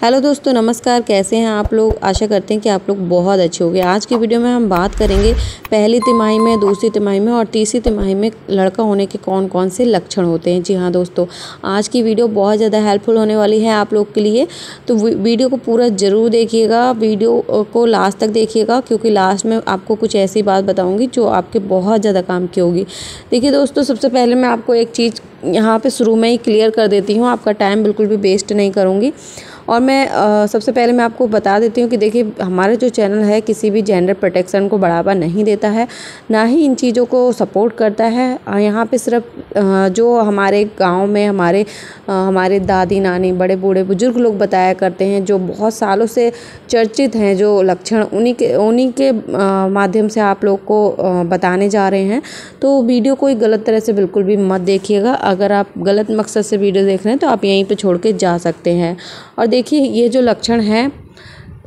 Hello दोस्तों, नमस्कार। कैसे हैं आप लोग? आशा करते हैं कि आप लोग बहुत अच्छे होंगे। आज की वीडियो में हम बात करेंगे पहली तिमाही में, दूसरी तिमाही में और तीसरी तिमाही में लड़का होने के कौन कौन से लक्षण होते हैं। जी हाँ दोस्तों, आज की वीडियो बहुत ज़्यादा हेल्पफुल होने वाली है आप लोग के लिए, तो वीडियो को पूरा ज़रूर देखिएगा। वीडियो को लास्ट तक देखिएगा, क्योंकि लास्ट में आपको कुछ ऐसी बात बताऊँगी जो आपके बहुत ज़्यादा काम की होगी। देखिए दोस्तों, सबसे पहले मैं आपको एक चीज़ यहाँ पे शुरू में ही क्लियर कर देती हूँ, आपका टाइम बिल्कुल भी वेस्ट नहीं करूँगी। और मैं सबसे पहले मैं आपको बता देती हूँ कि देखिए, हमारा जो चैनल है किसी भी जेंडर प्रोटेक्शन को बढ़ावा नहीं देता है, ना ही इन चीज़ों को सपोर्ट करता है। यहाँ पे सिर्फ जो हमारे गांव में हमारे दादी नानी बड़े बूढ़े बुजुर्ग लोग बताया करते हैं, जो बहुत सालों से चर्चित हैं जो लक्षण, उन्हीं के माध्यम से आप लोग को बताने जा रहे हैं। तो वीडियो कोई गलत तरह से बिल्कुल भी मत देखिएगा। अगर आप गलत मकसद से वीडियो देख रहे हैं तो आप यहीं पे छोड़ के जा सकते हैं। और देखिए, ये जो लक्षण हैं,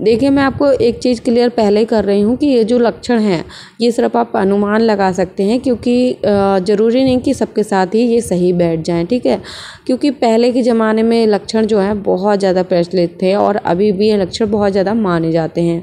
देखिए मैं आपको एक चीज़ क्लियर पहले ही कर रही हूँ कि ये जो लक्षण हैं ये सिर्फ आप अनुमान लगा सकते हैं, क्योंकि ज़रूरी नहीं कि सबके साथ ही ये सही बैठ जाएं, ठीक है। क्योंकि पहले के ज़माने में लक्षण जो हैं बहुत ज़्यादा प्रचलित थे और अभी भी ये लक्षण बहुत ज़्यादा माने जाते हैं।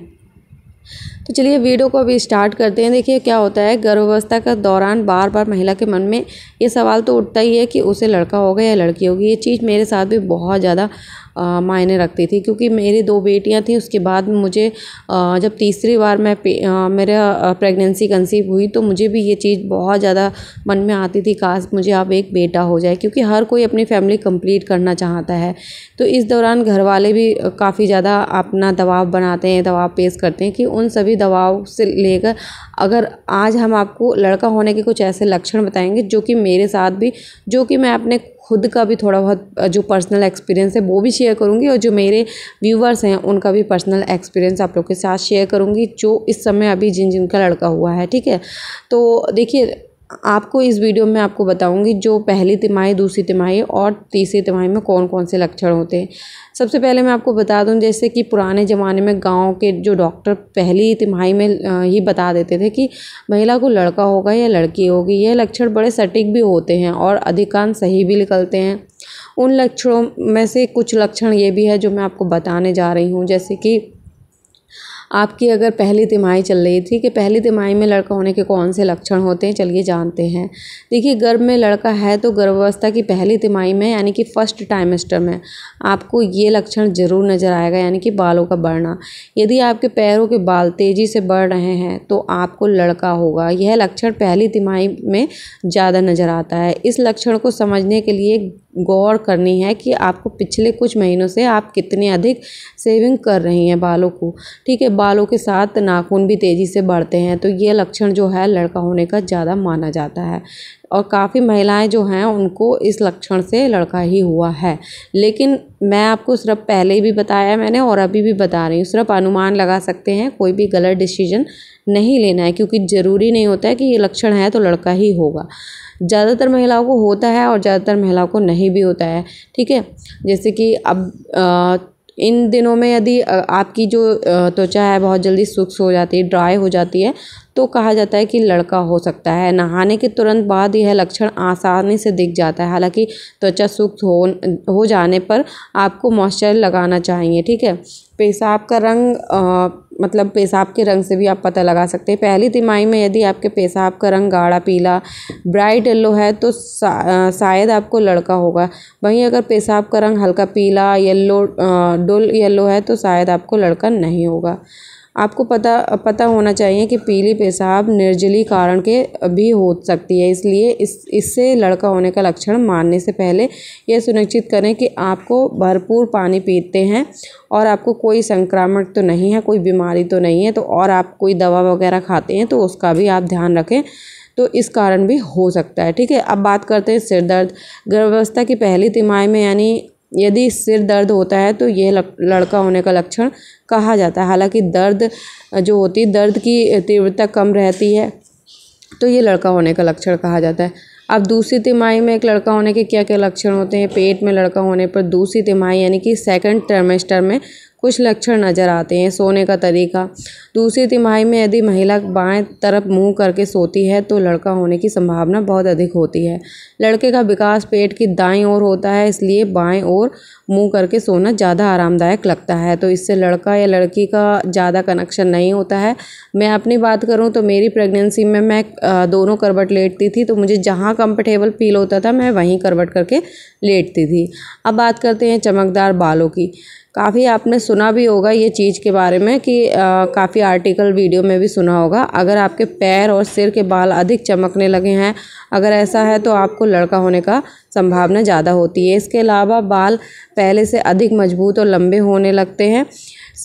तो चलिए वीडियो को अभी स्टार्ट करते हैं। देखिए क्या होता है, गर्भावस्था के दौरान बार बार महिला के मन में ये सवाल तो उठता ही है कि उसे लड़का होगा या लड़की होगी। ये चीज़ मेरे साथ भी बहुत ज़्यादा मायने रखती थी, क्योंकि मेरी 2 बेटियां थी। उसके बाद मुझे जब तीसरी बार मेरा प्रेगनेंसी कंसीव हुई तो मुझे भी ये चीज़ बहुत ज़्यादा मन में आती थी, काश मुझे अब एक बेटा हो जाए, क्योंकि हर कोई अपनी फैमिली कंप्लीट करना चाहता है। तो इस दौरान घर वाले भी काफ़ी ज़्यादा अपना दबाव बनाते हैं, दबाव पेश करते हैं कि उन सभी दबाव से लेकर अगर आज हम आपको लड़का होने के कुछ ऐसे लक्षण बताएंगे जो कि मेरे साथ भी, जो कि मैं अपने खुद का भी थोड़ा बहुत जो पर्सनल एक्सपीरियंस है वो भी शेयर करूंगी, और जो मेरे व्यूवर्स हैं उनका भी पर्सनल एक्सपीरियंस आप लोग के साथ शेयर करूंगी, जो इस समय अभी जिनका लड़का हुआ है, ठीक है। तो देखिए, आपको इस वीडियो में आपको बताऊंगी जो पहली तिमाही, दूसरी तिमाही और तीसरी तिमाही में कौन कौन से लक्षण होते हैं। सबसे पहले मैं आपको बता दूं, जैसे कि पुराने ज़माने में गांव के जो डॉक्टर पहली तिमाही में ही बता देते थे कि महिला को लड़का होगा या लड़की होगी। यह लक्षण बड़े सटीक भी होते हैं और अधिकांश सही भी निकलते हैं। उन लक्षणों में से कुछ लक्षण ये भी है जो मैं आपको बताने जा रही हूँ। जैसे कि आपकी अगर पहली तिमाही चल रही थी कि पहली तिमाही में लड़का होने के कौन से लक्षण होते हैं, चलिए जानते हैं। देखिए, गर्भ में लड़का है तो गर्भावस्था की पहली तिमाही में, यानी कि फर्स्ट ट्राइमेस्टर में आपको ये लक्षण ज़रूर नज़र आएगा, यानी कि बालों का बढ़ना। यदि आपके पैरों के बाल तेज़ी से बढ़ रहे हैं तो आपको लड़का होगा। यह लक्षण पहली तिमाही में ज़्यादा नज़र आता है। इस लक्षण को समझने के लिए गौर करनी है कि आपको पिछले कुछ महीनों से आप कितनी अधिक शेविंग कर रही हैं बालों को, ठीक है। बालों के साथ नाखून भी तेज़ी से बढ़ते हैं, तो ये लक्षण जो है लड़का होने का ज़्यादा माना जाता है। और काफ़ी महिलाएं जो हैं उनको इस लक्षण से लड़का ही हुआ है। लेकिन मैं आपको सिर्फ पहले ही भी बताया मैंने और अभी भी बता रही हूँ, सिर्फ अनुमान लगा सकते हैं, कोई भी गलत डिसीजन नहीं लेना है, क्योंकि ज़रूरी नहीं होता है कि ये लक्षण है तो लड़का ही होगा। ज़्यादातर महिलाओं को होता है और ज़्यादातर महिलाओं को नहीं भी होता है, ठीक है। जैसे कि अब इन दिनों में यदि आपकी जो त्वचा है बहुत जल्दी शुष्क हो जाती है, ड्राई हो जाती है, तो कहा जाता है कि लड़का हो सकता है। नहाने के तुरंत बाद यह लक्षण आसानी से दिख जाता है। हालांकि त्वचा शुष्क हो जाने पर आपको मॉइस्चर लगाना चाहिए, ठीक है। पेशाब का रंग मतलब पेशाब के रंग से भी आप पता लगा सकते हैं। पहली तिमाही में यदि आपके पेशाब का रंग गाढ़ा पीला, ब्राइट येलो है तो शायद आपको लड़का होगा। वहीं अगर पेशाब का रंग हल्का पीला, येलो, डुल येलो है तो शायद आपको लड़का नहीं होगा। आपको पता होना चाहिए कि पीली पेशाब निर्जली कारण के भी हो सकती है, इसलिए इससे लड़का होने का लक्षण मानने से पहले यह सुनिश्चित करें कि आपको भरपूर पानी पीते हैं और आपको कोई संक्रामक तो नहीं है, कोई बीमारी तो नहीं है, तो और आप कोई दवा वगैरह खाते हैं तो उसका भी आप ध्यान रखें, तो इस कारण भी हो सकता है, ठीक है। अब बात करते हैं सिर दर्द। गर्भावस्था की पहली तिमाही में यानी यदि सिर दर्द होता है तो ये लड़का होने का लक्षण कहा जाता है। हालांकि दर्द जो होती है, दर्द की तीव्रता कम रहती है, तो ये लड़का होने का लक्षण कहा जाता है। अब दूसरी तिमाही में एक लड़का होने के क्या क्या लक्षण होते हैं। पेट में लड़का होने पर दूसरी तिमाही यानी कि सेकंड ट्राइमेस्टर में कुछ लक्षण नज़र आते हैं। सोने का तरीका, दूसरी तिमाही में यदि महिला बाएं तरफ मुंह करके सोती है तो लड़का होने की संभावना बहुत अधिक होती है। लड़के का विकास पेट की दाईं ओर होता है, इसलिए बाएं ओर मुंह करके सोना ज़्यादा आरामदायक लगता है, तो इससे लड़का या लड़की का ज़्यादा कनेक्शन नहीं होता है। मैं अपनी बात करूं तो मेरी प्रेगनेंसी में मैं दोनों करवट लेटती थी, तो मुझे जहां कंफर्टेबल फील होता था मैं वहीं करवट करके लेटती थी। अब बात करते हैं चमकदार बालों की। काफ़ी आपने सुना भी होगा ये चीज़ के बारे में कि काफ़ी आर्टिकल वीडियो में भी सुना होगा। अगर आपके पैर और सिर के बाल अधिक चमकने लगे हैं, अगर ऐसा है तो आपको लड़का होने का संभावना ज़्यादा होती है। इसके अलावा बाल पहले से अधिक मजबूत और लंबे होने लगते हैं।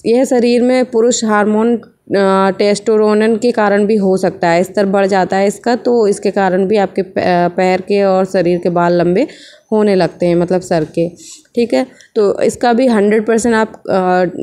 यह शरीर में पुरुष हार्मोन टेस्टोस्टेरोन के कारण भी हो सकता है, स्तर बढ़ जाता है इसका, तो इसके कारण भी आपके पैर के और शरीर के बाल लंबे होने लगते हैं, मतलब सर के। ठीक है, तो इसका भी 100% आप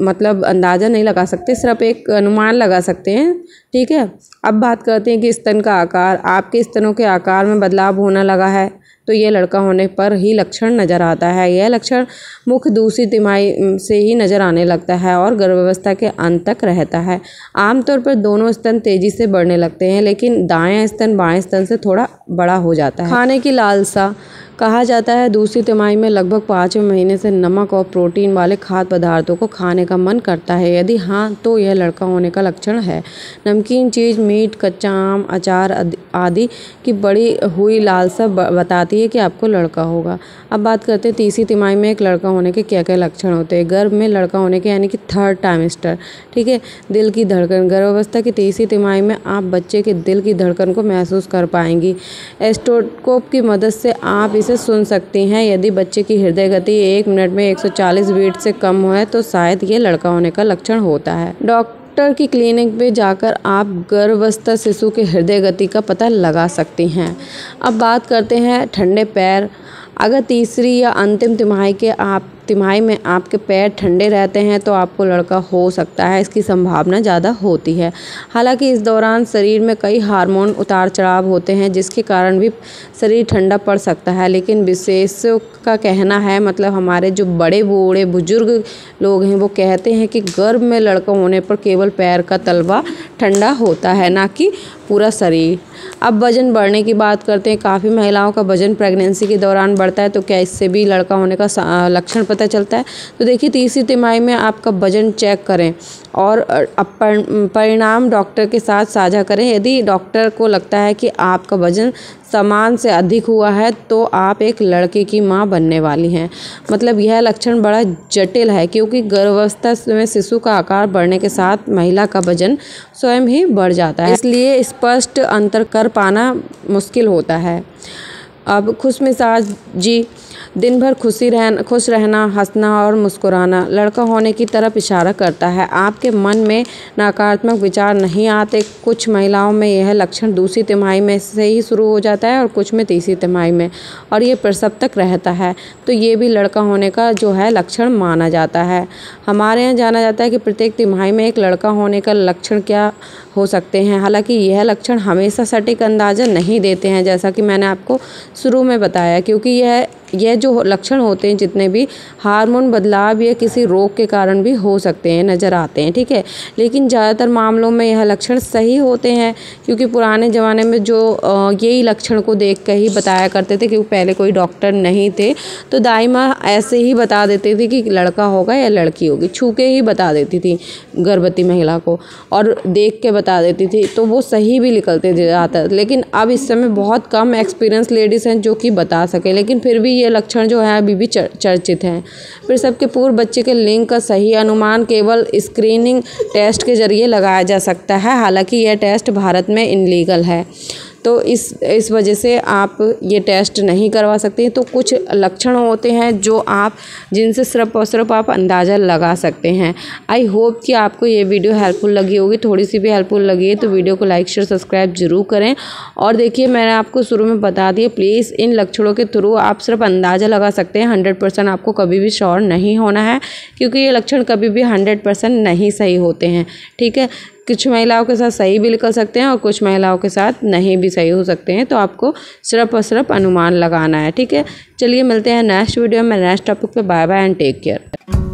मतलब अंदाज़ा नहीं लगा सकते, सिर्फ एक अनुमान लगा सकते हैं। ठीक है, अब बात करते हैं कि स्तन का आकार। आपके स्तनों के आकार में बदलाव होने लगा है तो ये लड़का होने पर ही लक्षण नज़र आता है। यह लक्षण मुख्य दूसरी तिमाही से ही नज़र आने लगता है और गर्भावस्था के अंत तक रहता है। आमतौर पर दोनों स्तन तेज़ी से बढ़ने लगते हैं, लेकिन दायां स्तन बाएं स्तन से थोड़ा बड़ा हो जाता है। खाने की लालसा, कहा जाता है दूसरी तिमाही में लगभग 5वें महीने से नमक और प्रोटीन वाले खाद्य पदार्थों को खाने का मन करता है। यदि हाँ तो यह लड़का होने का लक्षण है। नमकीन चीज़, मीट, कच्चा आम, अचार आदि की बढ़ी हुई लालसा बताती है कि आपको लड़का होगा। अब बात करते हैं तीसरी तिमाही में एक लड़का होने के क्या क्या लक्षण होते हैं। गर्भ में लड़का होने के यानी कि 3rd ट्राइमेस्टर। ठीक है, दिल की धड़कन, गर्भावस्था की तीसरी तिमाही में आप बच्चे के दिल की धड़कन को महसूस कर पाएंगी। स्टेथोस्कोप की मदद से आप इसे सुन सकती हैं। यदि बच्चे की हृदय गति 1 मिनट में 140 बीट से कम है तो शायद ये लड़का होने का लक्षण होता है। डॉक्टर की क्लिनिक पे जाकर आप गर्भावस्थ शिशु के हृदय गति का पता लगा सकती हैं। अब बात करते हैं ठंडे पैर। अगर तीसरी या अंतिम तिमाही में आपके पैर ठंडे रहते हैं तो आपको लड़का हो सकता है, इसकी संभावना ज़्यादा होती है। हालांकि इस दौरान शरीर में कई हार्मोन उतार चढ़ाव होते हैं जिसके कारण भी शरीर ठंडा पड़ सकता है, लेकिन विशेषज्ञों का कहना है, मतलब हमारे जो बड़े बूढ़े बुजुर्ग लोग हैं वो कहते हैं कि गर्भ में लड़का होने पर केवल पैर का तलवा ठंडा होता है, ना कि पूरा शरीर। अब वजन बढ़ने की बात करते हैं। काफ़ी महिलाओं का वजन प्रेगनेंसी के दौरान बढ़ता है, तो क्या इससे भी लड़का होने का लक्षण पता चलता है? तो देखिए, तीसरी तिमाही में आपका वजन चेक करें और परिणाम डॉक्टर के साथ साझा करें। यदि डॉक्टर को लगता है कि आपका वजन सामान्य से अधिक हुआ है तो आप एक लड़के की मां बनने वाली हैं। मतलब यह लक्षण बड़ा जटिल है, क्योंकि गर्भावस्था में शिशु का आकार बढ़ने के साथ महिला का वजन स्वयं ही बढ़ जाता है, इसलिए स्पष्ट अंतर कर पाना मुश्किल होता है। अब खुशमिजाज जी, दिन भर खुश रहना, हंसना और मुस्कुराना लड़का होने की तरफ इशारा करता है। आपके मन में नकारात्मक विचार नहीं आते। कुछ महिलाओं में यह लक्षण दूसरी तिमाही में से ही शुरू हो जाता है और कुछ में तीसरी तिमाही में, और ये प्रसव तक रहता है, तो ये भी लड़का होने का जो है लक्षण माना जाता है। हमारे यहाँ जाना जाता है कि प्रत्येक तिमाही में एक लड़का होने का लक्षण क्या हो सकते हैं। हालांकि यह लक्षण हमेशा सटीक अंदाज़ा नहीं देते हैं, जैसा कि मैंने आपको शुरू में बताया, क्योंकि यह जो लक्षण होते हैं जितने भी हार्मोन बदलाव या किसी रोग के कारण भी हो सकते हैं, नज़र आते हैं। ठीक है, लेकिन ज़्यादातर मामलों में यह लक्षण सही होते हैं, क्योंकि पुराने ज़माने में जो यही लक्षण को देख कर ही बताया करते थे, क्योंकि पहले कोई डॉक्टर नहीं थे, तो दाई माँ ऐसे ही बता देती थी कि लड़का होगा या लड़की होगी, छू के ही बता देती थी गर्भवती महिला को और देख के बता देती थी, तो वो सही भी निकलते ज़्यादातर। लेकिन अब इस समय बहुत कम एक्सपीरियंस लेडीज़ हैं जो कि बता सके, लेकिन फिर भी ये लक्षण जो है अभी भी चर्चित हैं। फिर सबके पूर्व बच्चे के लिंग का सही अनुमान केवल स्क्रीनिंग टेस्ट के जरिए लगाया जा सकता है। हालांकि यह टेस्ट भारत में इनलीगल है, तो इस वजह से आप ये टेस्ट नहीं करवा सकते। तो कुछ लक्षण होते हैं जो आप जिनसे सिर्फ और सिर्फ आप अंदाज़ा लगा सकते हैं। आई होप कि आपको ये वीडियो हेल्पफुल लगी होगी। थोड़ी सी भी हेल्पफुल लगी है तो वीडियो को लाइक शेयर सब्सक्राइब जरूर करें। और देखिए, मैंने आपको शुरू में बता दिया, प्लीज़ इन लक्षणों के थ्रू आप सिर्फ अंदाज़ा लगा सकते हैं, 100% आपको कभी भी श्योर नहीं होना है, क्योंकि ये लक्षण कभी भी 100% नहीं सही होते हैं। ठीक है, कुछ महिलाओं के साथ सही भी निकल सकते हैं और कुछ महिलाओं के साथ नहीं भी सही हो सकते हैं, तो आपको सिर्फ और सिर्फ अनुमान लगाना है। ठीक है, चलिए मिलते हैं नेक्स्ट वीडियो में नेक्स्ट टॉपिक पे। Bye bye and take care.